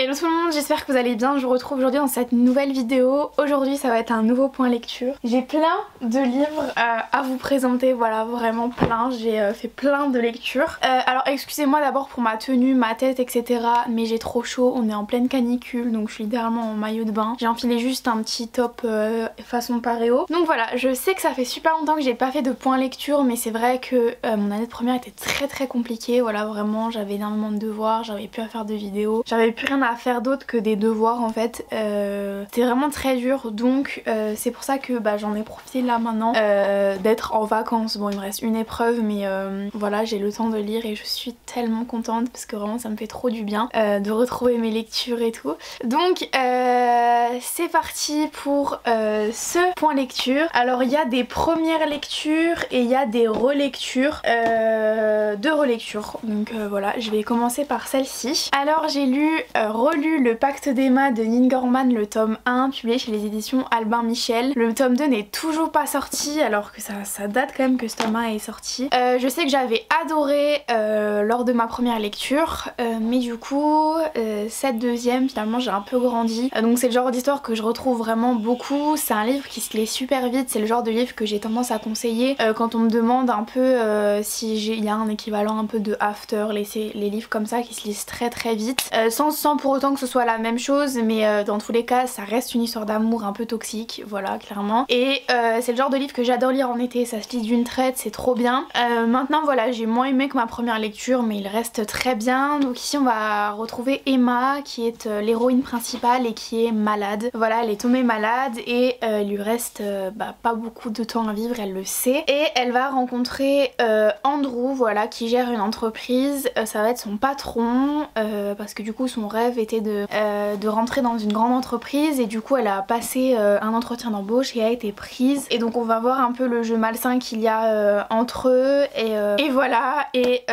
Hello tout le monde, j'espère que vous allez bien. Je vous retrouve aujourd'hui dans cette nouvelle vidéo. Aujourd'hui ça va être un nouveau point lecture. J'ai plein de livres à vous présenter, voilà, vraiment plein. J'ai fait plein de lectures. Alors excusez-moi d'abord pour ma tenue, ma tête, etc. Mais j'ai trop chaud, on est en pleine canicule, donc je suis littéralement en maillot de bain. J'ai enfilé juste un petit top façon paréo. Donc voilà, je sais que ça fait super longtemps que j'ai pas fait de point lecture, mais c'est vrai que mon année de première était très compliquée. Voilà, vraiment j'avais énormément de devoirs, j'avais plus à faire de vidéos, j'avais plus rien à faire d'autre que des devoirs en fait. C'était vraiment très dur, donc c'est pour ça que j'en ai profité là maintenant d'être en vacances. Bon, il me reste une épreuve, mais voilà, j'ai le temps de lire et je suis tellement contente parce que vraiment ça me fait trop du bien de retrouver mes lectures et tout. Donc c'est parti pour ce point lecture. Alors il y a des premières lectures et il y a des relectures, deux relectures. Donc voilà, je vais commencer par celle-ci. Alors j'ai relu Le Pacte d'Emma de Neil Gaiman, le tome 1 publié chez les éditions Albin Michel. Le tome 2 n'est toujours pas sorti alors que ça date quand même que ce tome 1 est sorti. Je sais que j'avais adoré lors de ma première lecture, mais du coup cette deuxième finalement j'ai un peu grandi. Donc c'est le genre d'histoire que je retrouve vraiment beaucoup. C'est un livre qui se lit super vite, c'est le genre de livre que j'ai tendance à conseiller quand on me demande un peu si il y a un équivalent un peu de After, les livres comme ça qui se lisent très vite, sans pour autant que ce soit la même chose, mais dans tous les cas ça reste une histoire d'amour un peu toxique, voilà, clairement. Et c'est le genre de livre que j'adore lire en été, ça se lit d'une traite, c'est trop bien. Maintenant voilà, j'ai moins aimé que ma première lecture, mais il reste très bien. Donc ici on va retrouver Emma qui est l'héroïne principale et qui est malade. Voilà, elle est tombée malade et il lui reste pas beaucoup de temps à vivre, elle le sait. Et elle va rencontrer Andrew, voilà, qui gère une entreprise. Ça va être son patron parce que du coup son rêve était de rentrer dans une grande entreprise et du coup elle a passé un entretien d'embauche et a été prise. Et donc on va voir un peu le jeu malsain qu'il y a entre eux et voilà. Et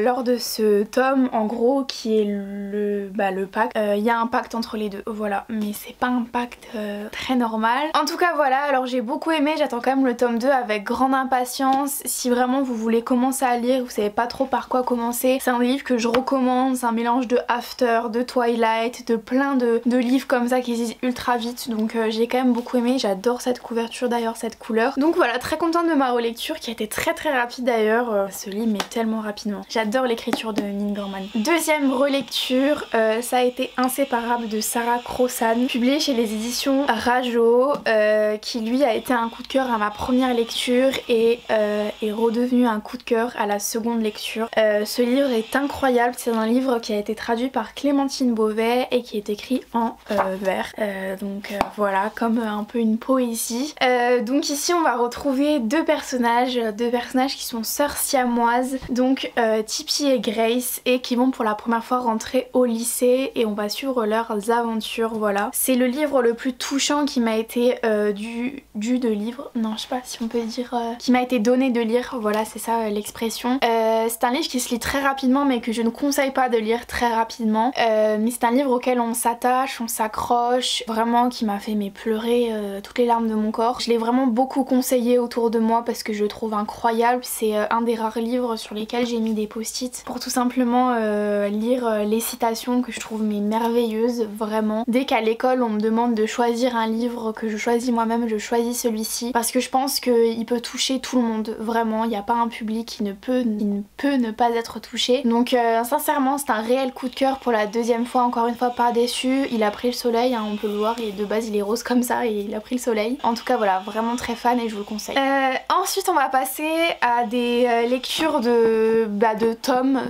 lors de ce tome en gros qui est le pacte, il y a un pacte entre les deux, voilà, mais c'est pas un pacte très normal. En tout cas voilà, alors j'ai beaucoup aimé, j'attends quand même le tome 2 avec grande impatience. Si vraiment vous voulez commencer à lire, vous savez pas trop par quoi commencer, c'est un livre que je recommande, c'est un mélange de After, de Twilight, de plein de livres comme ça qui se lisent ultra vite, donc j'ai quand même beaucoup aimé, j'adore cette couverture d'ailleurs, cette couleur. Donc voilà, très contente de ma relecture qui a été très rapide d'ailleurs, se lit mais tellement rapidement. J'adore l'écriture de Neil Gaiman. Deuxième relecture, ça a été Inséparable de Sarah Crossan, publié chez les éditions Rajo, qui lui a été un coup de cœur à ma première lecture et est redevenu un coup de cœur à la seconde lecture. Ce livre est incroyable, c'est un livre qui a été traduit par Clémentine Beauvais et qui est écrit en vers, donc voilà, comme un peu une poésie. Donc ici on va retrouver deux personnages qui sont sœurs siamoises, donc Tippi et Grace, et qui vont pour la première fois rentrer au lycée et on va suivre leurs aventures, voilà. C'est le livre le plus touchant qui m'a été je sais pas si on peut dire qui m'a été donné de lire, voilà, c'est ça l'expression. C'est un livre qui se lit très rapidement mais que je ne conseille pas de lire très rapidement, mais c'est un livre auquel on s'attache, on s'accroche, vraiment qui m'a fait pleurer toutes les larmes de mon corps. Je l'ai vraiment beaucoup conseillé autour de moi parce que je le trouve incroyable. C'est un des rares livres sur lesquels j'ai mis des post-it pour tout simplement lire les citations que je trouve merveilleuses, vraiment. Dès qu'à l'école on me demande de choisir un livre que je choisis moi-même, je choisis celui-ci parce que je pense qu'il peut toucher tout le monde, vraiment. Il n'y a pas un public qui ne peut ne pas être touché. Donc sincèrement c'est un réel coup de cœur pour la deuxième fois, encore une fois pas déçue. Il a pris le soleil, hein, on peut le voir, et de base il est rose comme ça et il a pris le soleil. En tout cas voilà, vraiment très fan et je vous le conseille. Ensuite on va passer à des lectures de tomes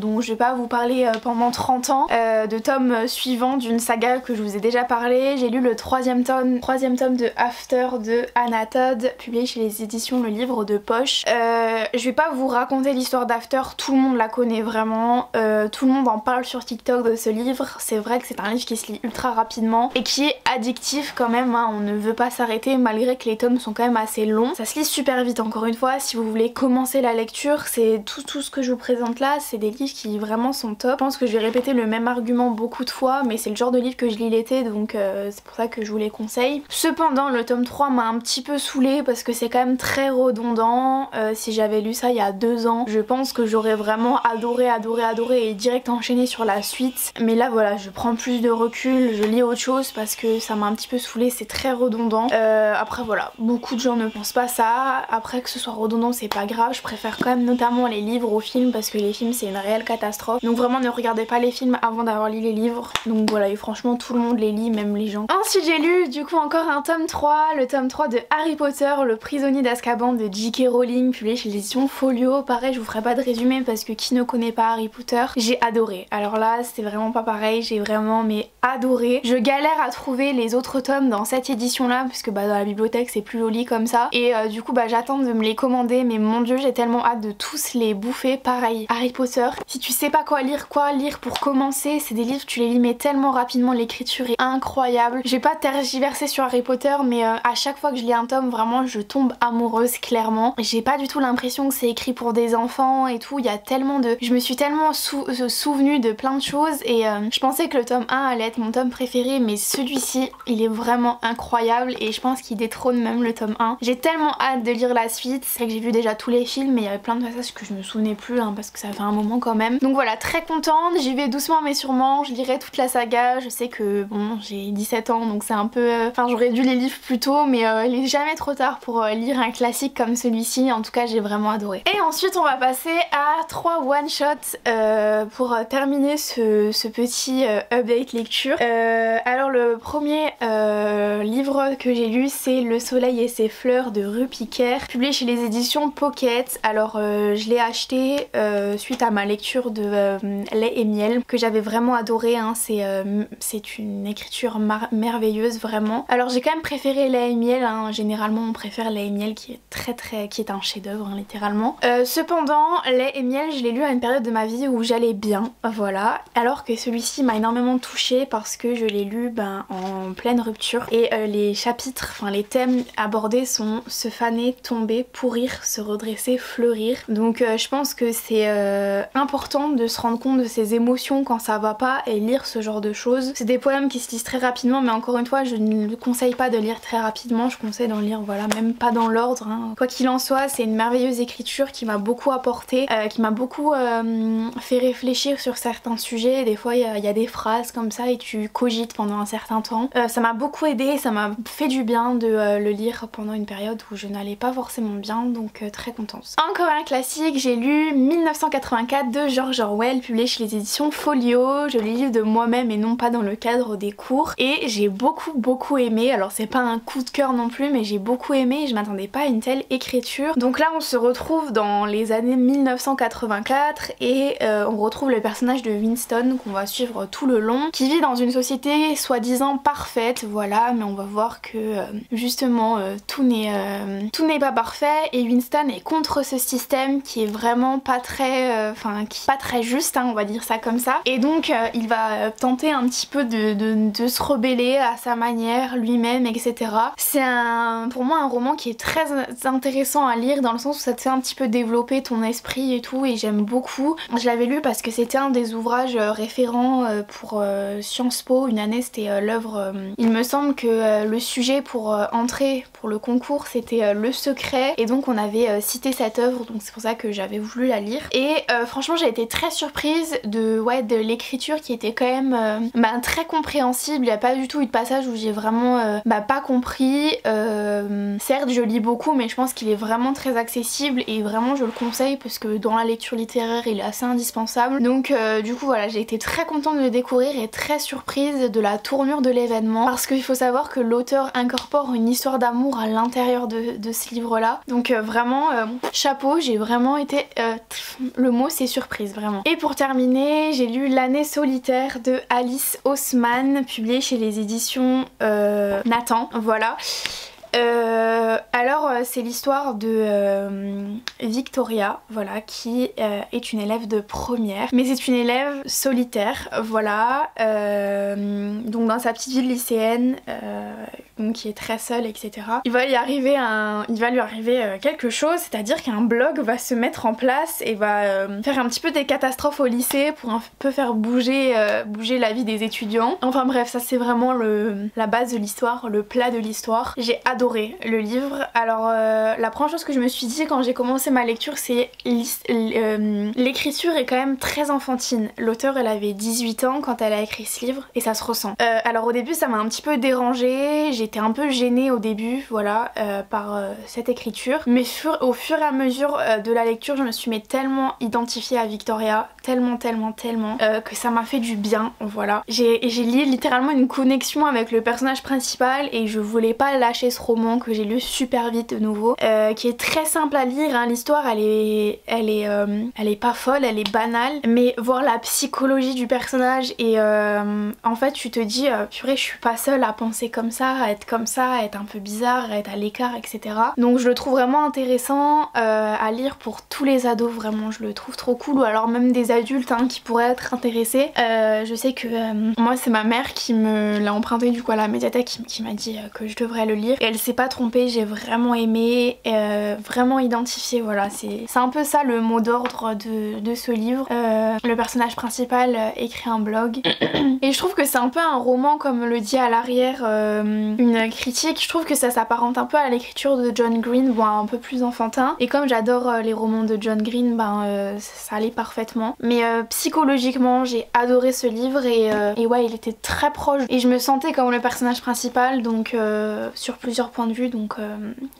dont je vais pas vous parler pendant 30 ans, de tomes suivants d'une saga que je vous ai déjà parlé. J'ai lu le troisième tome de After de Anna Todd, publié chez les éditions Le Livre de Poche. Je vais pas vous raconter l'histoire d'After, tout le monde la connaît vraiment, tout le monde en parle sur TikTok de ce livre. C'est vrai que c'est un livre qui se lit ultra rapidement et qui est addictif quand même, hein. On ne veut pas s'arrêter malgré que les tomes sont quand même assez longs. Ça se lit super vite, encore une fois. Si vous voulez commencer la lecture, c'est tout ce que je vous présente là, c'est des livres qui vraiment sont top. Je pense que je vais répéter le même argument beaucoup de fois, mais c'est le genre de livre que je lis l'été, donc c'est pour ça que je vous les conseille. Cependant le tome 3 m'a un petit peu saoulée parce que c'est quand même très redondant. Si j'avais lu ça il y a 2 ans, je pense que j'aurais vraiment adoré et direct enchaîné sur la suite, mais là voilà, je prends plus de recul, je lis autre chose parce que ça m'a un petit peu saoulée, c'est très redondant. Après voilà, beaucoup de gens ne pensent pas ça. Après que ce soit redondant c'est pas grave, je préfère quand même notamment les livres aux films parce que les films c'est une réelle catastrophe. Donc vraiment ne regardez pas les films avant d'avoir lu les livres. Donc voilà, et franchement tout le monde les lit, même les gens. Ensuite j'ai lu du coup encore un tome 3, le tome 3 de Harry Potter, le prisonnier d'Azkaban de J.K. Rowling, publié chez les éditions Folio. Pareil, je vous ferai pas de résumé parce que qui ne connaît pas Harry Potter, j'ai adoré. Alors là c'était vraiment pas pareil, j'ai vraiment mais adoré. Je galère à trouver les autres tomes dans cette édition là parce que bah dans la bibliothèque c'est plus joli comme ça, et du coup bah j'attends de me les commander, mais mon dieu j'ai tellement hâte de tous les bouffer. Pareil, Harry Potter, si tu sais pas quoi lire pour commencer, c'est des livres tu les lis mais tellement rapidement, l'écriture est incroyable. Je vais pas tergiverser sur Harry Potter, mais à chaque fois que je lis un tome vraiment je tombe amoureuse clairement. J'ai pas du tout l'impression que c'est écrit pour des enfants et tout, il y a tellement de... Je me suis tellement souvenue de plein de choses, et je pensais que le tome 1 allait être mon tome préféré, mais celui-ci il est vraiment incroyable et je pense qu'il détrône même le tome 1. J'ai tellement hâte de lire la suite. C'est vrai que j'ai vu déjà tous les films mais il y avait plein de passages que je me souvenais plus parce que ça fait un moment quand même. Donc voilà, très contente, j'y vais doucement mais sûrement, je lirai toute la saga. Je sais que bon j'ai 17 ans donc c'est un peu... Enfin j'aurais dû les lire plus tôt, mais il est jamais trop tard pour lire un classique comme celui-ci. En tout cas j'ai vraiment adoré. Et ensuite on va passer à 3 one-shots pour terminer ce petit update lecture. Alors le premier livre que j'ai lu c'est Le Soleil et ses fleurs de Rupi Kaur, publié chez les éditions Pocket. Alors je l'ai acheté suite à ma lecture de Lait et Miel que j'avais vraiment adoré, c'est une écriture merveilleuse vraiment. Alors j'ai quand même préféré Lait et Miel, généralement on préfère Lait et Miel qui est un chef d'œuvre littéralement. Cependant Lait et Miel je l'ai lu à une période de ma vie où j'allais bien, voilà, alors que celui-ci m'a énormément touchée parce que je l'ai lu en pleine rupture, et les chapitres, enfin les thèmes abordés sont se faner, tomber, pourrir, se redresser, fleurir. Donc je pense que c'est important de se rendre compte de ses émotions quand ça va pas et lire ce genre de choses. C'est des poèmes qui se lisent très rapidement, mais encore une fois je ne conseille pas de lire très rapidement, je conseille d'en lire voilà, même pas dans l'ordre. Quoi qu'il en soit, c'est une merveilleuse écriture qui m'a beaucoup apporté, qui m'a beaucoup fait réfléchir sur certains sujets. Des fois il y a des phrases comme ça et tu cogites pendant un certain temps. Ça m'a beaucoup aidé, ça m'a fait du bien de le lire pendant une période où je n'allais pas forcément bien, donc très contente. Encore un classique, j'ai lu 1984 de George Orwell, publié chez les éditions Folio. Je l'ai lu de moi-même et non pas dans le cadre des cours, et j'ai beaucoup aimé. Alors c'est pas un coup de cœur non plus, mais j'ai beaucoup aimé et je m'attendais pas à une telle écriture. Donc là on se retrouve dans les années 1984 et on retrouve le personnage de Winston qu'on va suivre tout le long, qui vit dans une société soi-disant parfaite, voilà, mais on va voir que justement tout n'est pas parfait, et Winston est contre ce système qui est vraiment pas très pas très juste, on va dire ça comme ça, et donc il va tenter un petit peu de se rebeller à sa manière lui-même, etc. C'est pour moi un roman qui est très intéressant à lire dans le sens où ça te fait un petit peu développer ton esprit et tout, et j'aime beaucoup. Je l'avais lu parce que c'était un des ouvrages référents pour Sciences Po. Une année c'était l'œuvre, il me semble que le sujet pour entrer pour le concours c'était Le Secret, et donc on avait cité cette œuvre, donc c'est pour ça que j'avais voulu la lire. Et franchement j'ai été très surprise de l'écriture qui était quand même très compréhensible. Il n'y a pas du tout eu de passage où j'ai vraiment pas compris. Certes je lis beaucoup, mais je pense qu'il est vraiment très accessible et vraiment je le conseille parce que dans la lecture littéraire il est assez indispensable. Donc du coup voilà, j'ai été très contente de le découvrir et très surprise de la tournure de l'événement, parce qu'il faut savoir que l'auteur incorpore une histoire d'amour à l'intérieur de ce livre là. Donc vraiment chapeau, j'ai vraiment été... le mot c'est surprise vraiment. Et pour terminer j'ai lu L'année solitaire de Alice Oseman, publié chez les éditions Nathan, voilà. Alors c'est l'histoire de Victoria, voilà, qui est une élève de première, mais c'est une élève solitaire, voilà, donc dans sa petite ville lycéenne donc qui est très seul, etc. Il va lui arriver quelque chose, c'est-à-dire qu'un blog va se mettre en place et va faire un petit peu des catastrophes au lycée pour un peu faire bouger la vie des étudiants. Enfin bref, ça c'est vraiment la base de l'histoire, le plat de l'histoire. J'ai adoré le livre. Alors la première chose que je me suis dit quand j'ai commencé ma lecture, c'est l'écriture est quand même très enfantine. L'auteure elle avait 18 ans quand elle a écrit ce livre et ça se ressent. Alors au début ça m'a un petit peu dérangée, j'étais un peu gênée au début, voilà, par cette écriture. Mais au fur et à mesure de la lecture, je me suis tellement identifiée à Victoria, tellement que ça m'a fait du bien, voilà. J'ai lié littéralement une connexion avec le personnage principal et je voulais pas lâcher ce roman que j'ai lu super vite de nouveau, qui est très simple à lire, hein. L'histoire elle est pas folle, elle est banale, mais voir la psychologie du personnage et en fait tu te dis purée, je suis pas seule à penser comme ça, à être comme ça, à être un peu bizarre, à être à l'écart, etc. Donc je le trouve vraiment intéressant à lire pour tous les ados, vraiment je le trouve trop cool, ou alors même des adultes hein, qui pourraient être intéressés. Je sais que moi c'est ma mère qui me l'a emprunté du coup à la médiathèque, qui m'a dit que je devrais le lire et elle s'est pas trompée, j'ai vraiment aimé, vraiment identifié, voilà, c'est un peu ça le mot d'ordre de ce livre. Le personnage principal écrit un blog et je trouve que c'est un peu un roman, comme le dit à l'arrière une critique. Je trouve que ça s'apparente un peu à l'écriture de John Green, bon un peu plus enfantin, et comme j'adore les romans de John Green, ça allait parfaitement. Mais psychologiquement j'ai adoré ce livre et ouais, il était très proche et je me sentais comme le personnage principal, donc sur plusieurs points de vue, donc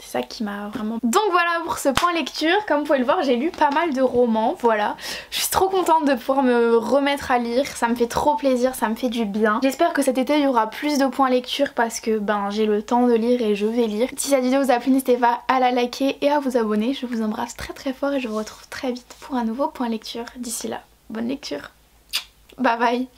c'est ça qui m'a vraiment... Donc voilà pour ce point lecture. Comme vous pouvez le voir, j'ai lu pas mal de romans, voilà. Je suis trop contente de pouvoir me remettre à lire, ça me fait trop plaisir, ça me fait du bien. J'espère que cet été il y aura plus de points lecture parce que j'ai le temps de lire et je vais lire. Si cette vidéo vous a plu, n'hésitez pas à la liker et à vous abonner. Je vous embrasse très fort et je vous retrouve très vite pour un nouveau point lecture. D'ici là, bonne lecture. Bye bye.